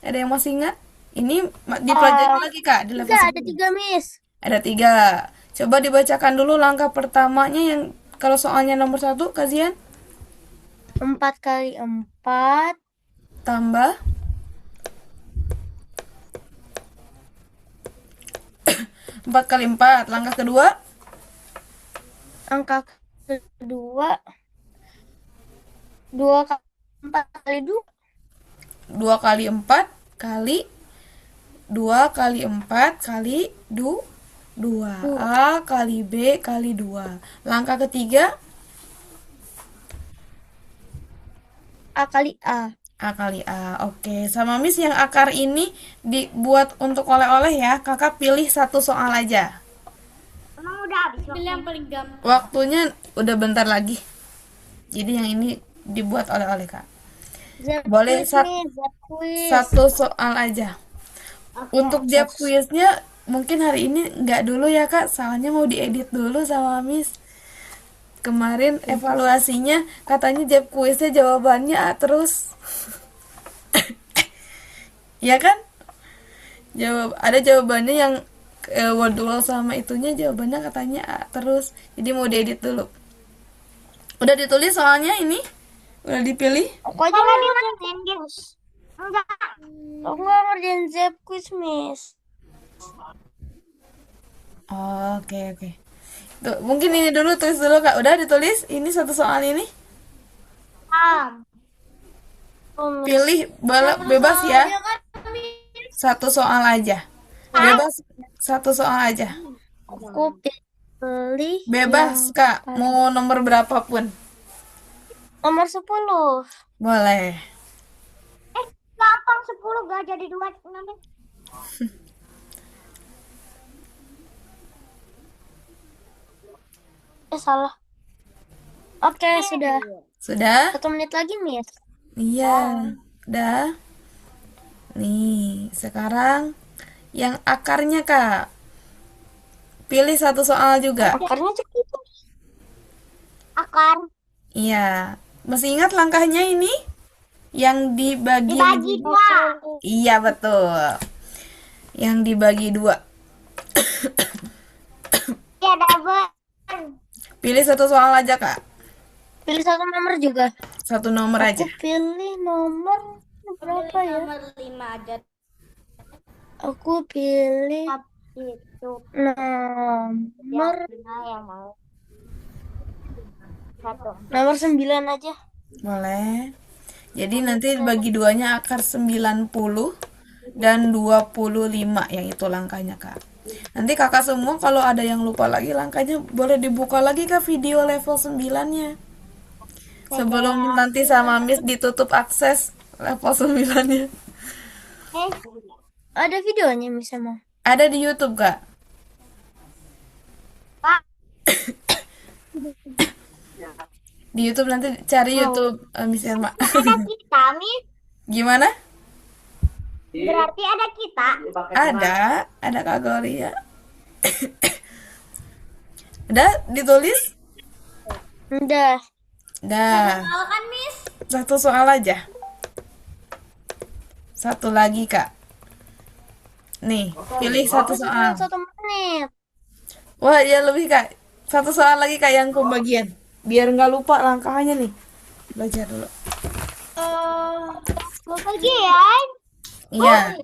Ada yang masih ingat? Ini dipelajari lagi, Kak, di level Ada 10. 3, Miss. Ada 3. Coba dibacakan dulu langkah pertamanya yang kalau soalnya nomor 1, Kazian. 4 kali 4 Tambah 4 kali 4. Langkah kedua. angka kedua 2 kali 4 kali 2. 2 kali 4 kali 2 kali 4 kali 2. A kali B kali 2. Langkah ketiga. A kali A. A kali A. Oke, sama Miss yang akar ini dibuat untuk oleh-oleh ya. Kakak pilih satu soal aja. Emang udah habis Pilih waktu? yang paling gampang. Waktunya udah bentar lagi. Jadi yang ini dibuat oleh-oleh, Kak. Zap Boleh quiz nih, zap quiz. satu soal aja. Untuk jawab kuisnya mungkin hari ini nggak dulu ya, Kak. Soalnya mau diedit dulu sama Miss. Kemarin evaluasinya katanya jawab kuisnya jawabannya A terus. Ya kan? Ada jawabannya yang word wall sama itunya jawabannya katanya A terus. Jadi mau diedit dulu. Udah ditulis soalnya ini? Udah dipilih? Aku aja nggak ngerjain quiz. Enggak. Aku nggak ngerjain zap quiz, Miss. Oke. Tuh, mungkin ini dulu tulis dulu, Kak. Udah ditulis? Ini satu soal ini? Pilih bebas ya. Satu soal aja. Bebas satu soal aja. Aku pilih Bebas, Kak. Mau nomor berapapun. nomor 10. Boleh. Gampang 10 gak jadi 2 nanti. Salah. Oke, sudah. Sudah? 1 menit lagi, Miss. Iya. Udah. Nih, sekarang yang akarnya, Kak. Pilih satu soal juga. Akarnya cukup. Akar Iya. Masih ingat langkahnya ini? Yang dibagi dibagi 2. Iya, betul. Yang dibagi 2. Ya double. Pilih satu soal aja, Kak. Pilih satu nomor juga. Satu nomor aja. Aku pilih nomor berapa ya? Nomor 5 aja. Aku pilih Itu nomor yang mau. 1. nomor 9 aja. Boleh. Jadi nanti bagi duanya akar 90 dan 25 yang itu langkahnya, Kak. Nanti kakak semua kalau ada yang lupa lagi langkahnya boleh dibuka lagi ke video level 9-nya. Sebelum nanti sama Miss ditutup akses level 9-nya. Ada videonya, Miss, sama. Ada di YouTube, Kak. Pak. Di YouTube nanti cari YouTube Miss Irma. Ada kita, Miss. Gimana? Berarti ada kita. Ada Kak Gloria. Udah ditulis? Udah. Udah. Soal kan, Miss? Satu soal aja. Satu lagi, Kak. Nih, pilih satu soal. 1 menit. Wah, ya lebih, Kak. Satu soal lagi, Kak, yang pembagian. Biar nggak lupa langkahnya nih. Belajar dulu. Bagian. Iya.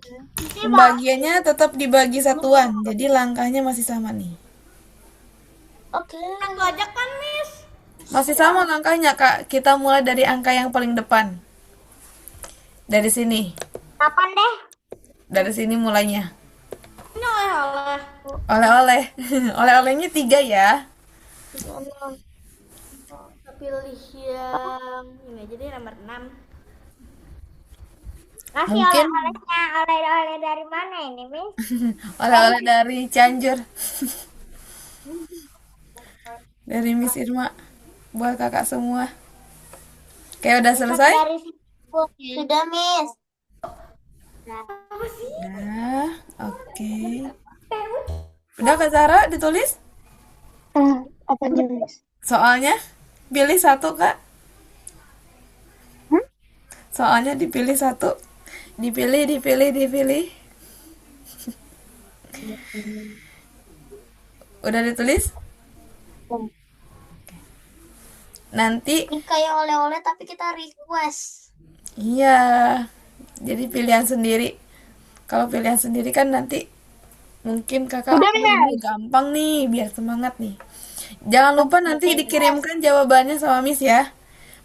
Pembagiannya tetap dibagi satuan. Jadi langkahnya masih sama nih. Oke. Aku aja kan, Miss? Masih sama langkahnya, Kak. Kita mulai dari angka yang paling depan. Dari sini. Kapan deh? Dari sini mulainya. Ini oleh-oleh. Oleh-oleh. Oleh-olehnya 3 ya. Pilih yang ini aja deh, nomor 6. Ngasih Mungkin. oleh-olehnya oleh-oleh dari mana ini, Miss? Oleh-oleh dari Cianjur. Dari Miss Irma. Buat kakak semua. Kayak udah selesai? Dari sudah, Miss. Nah, oke. Udah, Kak Zara ditulis? Apa aja, Miss? Soalnya pilih satu, Kak. Soalnya dipilih satu. Dipilih. Udah ditulis? Nanti Ini kayak oleh-oleh tapi kita request. iya. Jadi pilihan sendiri. Kalau pilihan sendiri kan nanti mungkin kakak lebih gampang nih, biar semangat nih. Jangan lupa nanti dikirimkan jawabannya sama Miss ya.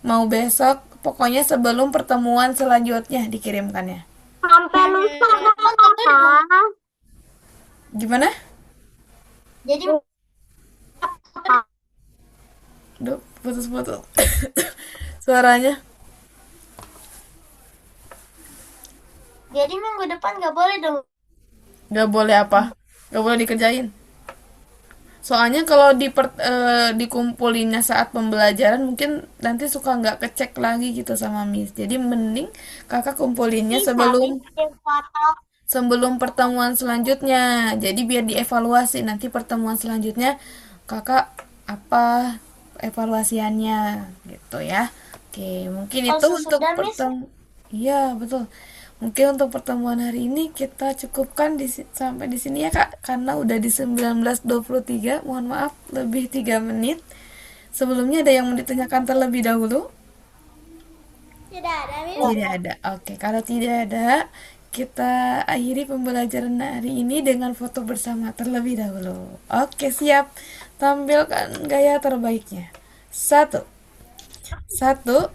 Mau besok, pokoknya sebelum pertemuan selanjutnya dikirimkannya. Sampai lupa Kakak. Gimana? Jadi Duh, putus-putus suaranya. Jadi minggu depan nggak boleh dong. Gak boleh apa? Gak boleh dikerjain. Soalnya kalau dikumpulinnya saat pembelajaran mungkin nanti suka nggak kecek lagi gitu sama Miss. Jadi mending kakak kumpulinnya Bisa sebelum bikin foto. sebelum pertemuan selanjutnya. Jadi biar dievaluasi nanti pertemuan selanjutnya kakak apa evaluasiannya gitu ya. Oke, mungkin Oh, itu untuk sesudah, Miss. Iya, betul. Mungkin untuk pertemuan hari ini kita cukupkan sampai di sini ya Kak, karena udah di 19.23. Mohon maaf lebih 3 menit. Sebelumnya ada yang mau ditanyakan terlebih dahulu? Tidak ada, Miss. Tidak ada. Oke, kalau tidak ada, kita akhiri pembelajaran hari ini dengan foto bersama terlebih dahulu. Oke, siap. Tampilkan gaya terbaiknya. Satu, satu,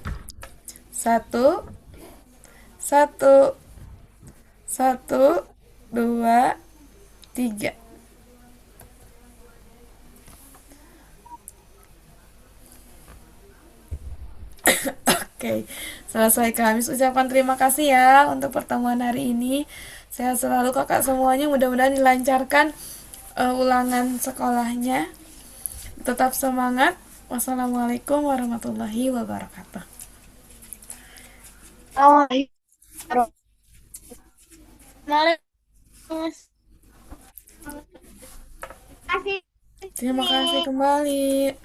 satu, satu, satu, dua, tiga. Oke, selesai Kamis. Ucapkan terima kasih ya untuk pertemuan hari ini. Sehat selalu kakak semuanya. Mudah-mudahan dilancarkan ulangan sekolahnya. Tetap semangat. Wassalamualaikum warahmatullahi wabarakatuh. Kasih. Terima kasih kembali.